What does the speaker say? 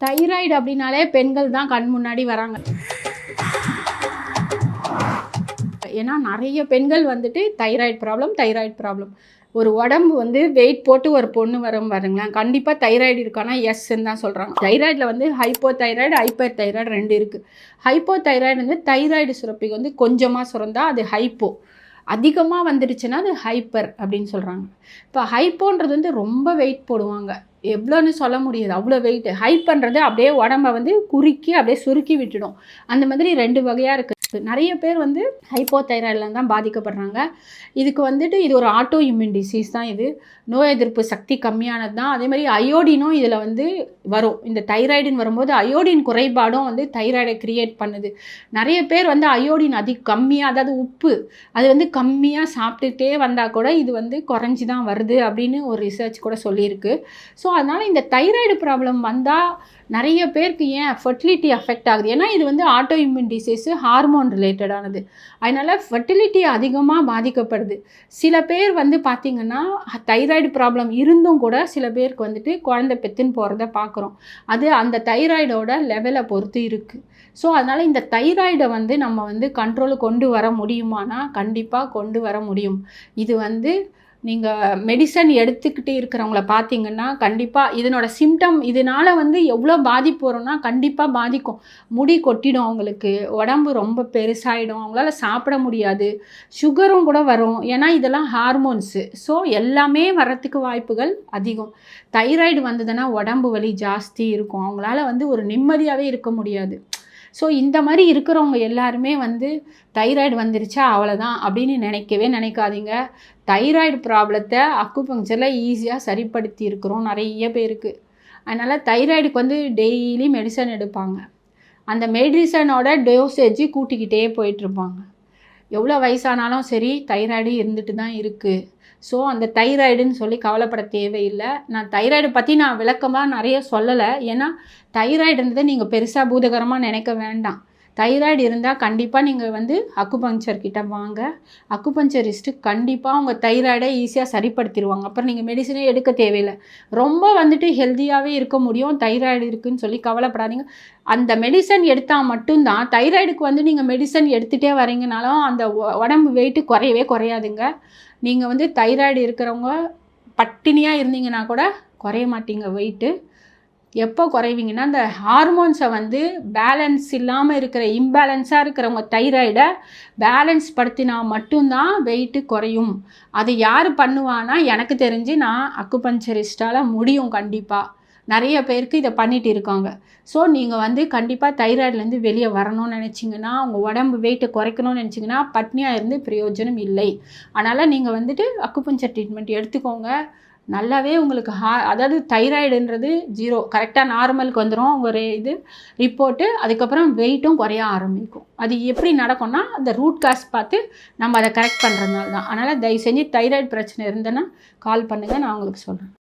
Thyroid அப்படின்னாலே பெண்கள் தான் கண் முன்னாடி வராங்க. ஏன்னா நிறைய பெண்கள் வந்துட்டு தைராய்டு ப்ராப்ளம் ஒரு உடம்பு வந்து வெயிட் போட்டு ஒரு பொண்ணு வரும் பாருங்களேன், கண்டிப்பாக தைராய்டு இருக்கானா எஸ்ன்னு தான் சொல்கிறாங்க. தைராய்டில் வந்து ஹைப்போ தைராய்டு ஹைப்பர் தைராய்டு 2 இருக்குது. ஹைப்போ தைராய்டு வந்து தைராய்டு சுரப்பிக்கு வந்து கொஞ்சமாக சுரந்தா அது ஹைப்போ, அதிகமாக வந்துடுச்சுன்னா அது ஹைப்பர் அப்படின்னு சொல்கிறாங்க. இப்போ ஹைப்போன்றது வந்து ரொம்ப வெயிட் போடுவாங்க, எவ்வளோன்னு சொல்ல முடியாது, அவ்வளோ வெயிட். ஹைப்பன்றது அப்படியே உடம்பை வந்து குறுக்கி அப்படியே சுருக்கி விட்டுடும். அந்த மாதிரி 2 வகையாக இருக்குது. நிறைய பேர் வந்து ஹைப்போ தைராய்டில் தான் பாதிக்கப்படுறாங்க. இதுக்கு வந்துட்டு இது ஒரு ஆட்டோ இம்யூன் டிசீஸ் தான். இது நோய் எதிர்ப்பு சக்தி கம்மியானது தான். அதே மாதிரி அயோடினும் இதில் வந்து வரும். இந்த தைராய்டுன்னு வரும்போது அயோடின் குறைபாடும் வந்து தைராய்டை கிரியேட் பண்ணுது. நிறைய பேர் வந்து அயோடின் கம்மியாக, அதாவது உப்பு அது வந்து கம்மியாக சாப்பிட்டுட்டே வந்தால் கூட இது வந்து குறைஞ்சி தான் வருது அப்படின்னு ஒரு ரிசர்ச் கூட சொல்லியிருக்கு. ஸோ அதனால் இந்த தைராய்டு ப்ராப்ளம் வந்தால் நிறைய பேருக்கு ஏன் ஃபர்டிலிட்டி அஃபெக்ட் ஆகுது, ஏன்னா இது வந்து ஆட்டோ இம்யூன் டிசீஸு, ஹார்மோன் ரிலேட்டடானது. அதனால் ஃபர்டிலிட்டி அதிகமாக பாதிக்கப்படுது. சில பேர் வந்து பார்த்திங்கன்னா தைராய்டு ப்ராப்ளம் இருந்தும் கூட சில பேருக்கு வந்துட்டு குழந்தை பெற்றுன்னு போகிறத பார்க்குறோம். அது அந்த தைராய்டோட லெவலை பொறுத்து இருக்குது. ஸோ அதனால் இந்த தைராய்டை வந்து நம்ம வந்து கண்ட்ரோலுக்கு கொண்டு வர முடியுமானா கண்டிப்பாக கொண்டு வர முடியும். இது வந்து நீங்கள் மெடிசன் எடுத்துக்கிட்டு இருக்கிறவங்கள பார்த்தீங்கன்னா கண்டிப்பாக இதனோட சிம்டம், இதனால் வந்து எவ்வளோ பாதிப்பு வரும்னா கண்டிப்பாக பாதிக்கும். முடி கொட்டிடும், அவங்களுக்கு உடம்பு ரொம்ப பெருசாகிடும், அவங்களால சாப்பிட முடியாது, சுகரும் கூட வரும். ஏன்னா இதெல்லாம் ஹார்மோன்ஸு. ஸோ எல்லாமே வரத்துக்கு வாய்ப்புகள் அதிகம். தைராய்டு வந்ததுன்னா உடம்பு வலி ஜாஸ்தி இருக்கும், அவங்களால வந்து ஒரு நிம்மதியாகவே இருக்க முடியாது. ஸோ இந்த மாதிரி இருக்கிறவங்க எல்லாருமே வந்து தைராய்டு வந்துருச்சா அவ்வளோதான் அப்படின்னு நினைக்காதீங்க. தைராய்டு ப்ராப்ளத்தை அக்குபங்க்சரில் ஈஸியாக சரிப்படுத்தி இருக்கிறோம் நிறைய பேருக்கு. அதனால் தைராய்டுக்கு வந்து டெய்லி மெடிசன் எடுப்பாங்க. அந்த மெடிசனோட டோசேஜ் கூட்டிக்கிட்டே போயிட்டுருப்பாங்க. எவ்வளோ வயசானாலும் சரி தைராய்டு இருந்துட்டு தான் இருக்குது. ஸோ அந்த தைராய்டுன்னு சொல்லி கவலைப்பட தேவையில்லை. நான் தைராய்டு பற்றி நான் விளக்கமாக நிறைய சொல்லலை, ஏன்னா தைராய்டுன்றதை நீங்கள் பெருசாக பூதகரமாக நினைக்க வேண்டாம். தைராய்டு இருந்தால் கண்டிப்பாக நீங்கள் வந்து அக்குபங்க்சர் கிட்ட வாங்க. அக்குபங்க்சரிஸ்ட்டு கண்டிப்பாக உங்கள் தைராய்டை ஈஸியாக சரிப்படுத்திடுவாங்க. அப்புறம் நீங்கள் மெடிசனே எடுக்க தேவையில்லை, ரொம்ப வந்துட்டு ஹெல்த்தியாகவே இருக்க முடியும். தைராய்டு இருக்குதுன்னு சொல்லி கவலைப்படாதீங்க. அந்த மெடிசன் எடுத்தால் மட்டும்தான், தைராய்டுக்கு வந்து நீங்கள் மெடிசன் எடுத்துகிட்டே வரீங்கனாலும் அந்த உடம்பு வெயிட்டு குறையவே குறையாதுங்க. நீங்கள் வந்து தைராய்டு இருக்கிறவங்க பட்டினியாக இருந்தீங்கன்னா கூட குறைய மாட்டீங்க வெயிட்டு. எப்போ குறைவீங்கன்னா அந்த ஹார்மோன்ஸை வந்து பேலன்ஸ் இல்லாமல் இருக்கிற, இம்பேலன்ஸாக இருக்கிறவங்க தைராய்டை பேலன்ஸ் படுத்தினா மட்டும்தான் வெயிட்டு குறையும். அது யார் பண்ணுவான்னா எனக்கு தெரிஞ்சு நான் அக்குபங்க்சரிஸ்டால் முடியும். கண்டிப்பாக நிறைய பேருக்கு இதை பண்ணிட்டு இருக்காங்க. ஸோ நீங்கள் வந்து கண்டிப்பாக தைராய்டுலேருந்து வெளியே வரணும்னு நினச்சிங்கன்னா, உங்கள் உடம்பு வெயிட்டை குறைக்கணும்னு நினச்சிங்கன்னா பட்னியாக இருந்து பிரயோஜனம் இல்லை. அதனால் நீங்கள் வந்துட்டு அக்குபங்க்சர் ட்ரீட்மெண்ட் எடுத்துக்கோங்க. நல்லாவே உங்களுக்கு அதாவது தைராய்டுன்றது 0 கரெக்டாக நார்மலுக்கு வந்துடும் ஒரு இது ரிப்போர்ட்டு. அதுக்கப்புறம் வெயிட்டும் குறைய ஆரம்பிக்கும். அது எப்படி நடக்கும்னா அந்த ரூட் காஸ் பார்த்து நம்ம அதை கரெக்ட் பண்ணுறதுனால தான். அதனால் தயவு செஞ்சு தைராய்டு பிரச்சனை இருந்ததுன்னா கால் பண்ணுங்கள், நான் உங்களுக்கு சொல்கிறேன்.